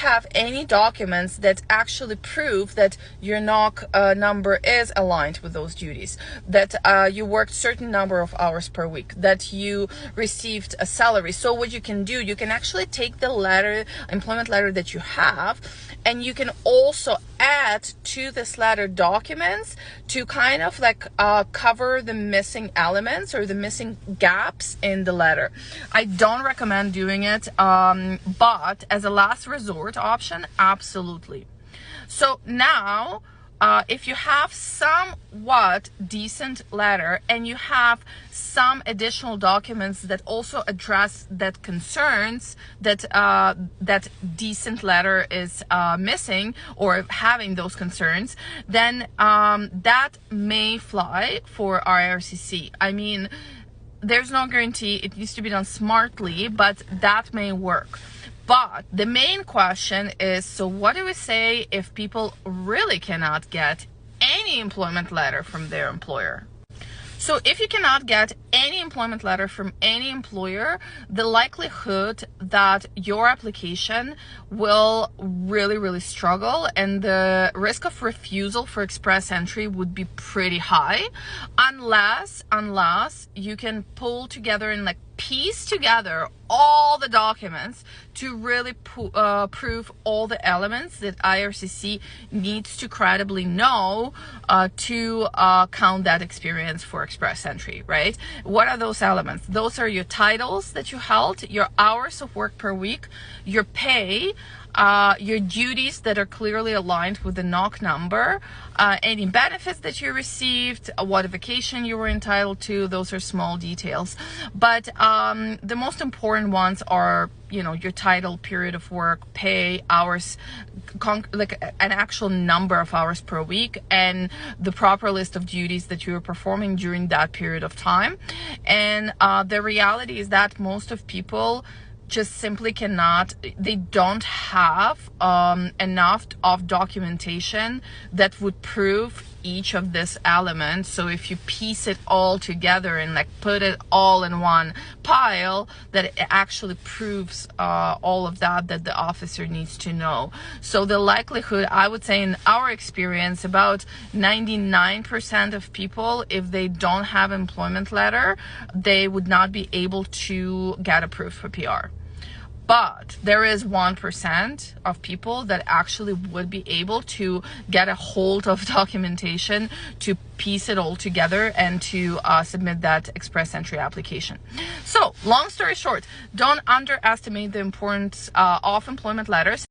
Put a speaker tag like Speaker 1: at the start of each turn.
Speaker 1: have any documents that actually prove that your NOC number is aligned with those duties, that you worked certain number of hours per week, that you received a salary. So what you can do, you can actually take the employment letter that you have, and you can also add to this letter documents to kind of like cover the missing elements or the missing gaps in the letter. I don't recommend doing it, but as a last resort option, absolutely. So now, if you have somewhat decent letter and you have some additional documents that also address that concerns that that decent letter is missing or having those concerns, then that may fly for IRCC. I mean, there's no guarantee. It needs to be done smartly, but that may work. But the main question is, so what do we say if people really cannot get any employment letter from their employer? So if you cannot get any employment letter from any employer, the likelihood that your application will really struggle and the risk of refusal for express entry would be pretty high, unless you can pull together and like piece together all the documents to really prove all the elements that IRCC needs to credibly know to count that experience for express entry, right? What are those elements? Those are your titles that you held, your hours of work per week, your pay, your duties that are clearly aligned with the NOC number, any benefits that you received, what vacation you were entitled to. Those are small details, but the most important ones are, you know, your title, period of work, pay, hours, like an actual number of hours per week, and the proper list of duties that you were performing during that period of time. And the reality is that most of people just simply cannot, they don't have enough of documentation that would prove each of this element. So if you piece it all together and like put it all in one pile, that it actually proves all of that the officer needs to know. So the likelihood, I would say in our experience, about 99% of people, if they don't have employment letter, they would not be able to get approved for PR. But there is 1% of people that actually would be able to get a hold of documentation to piece it all together and to submit that express entry application. So long story short, don't underestimate the importance of employment letters.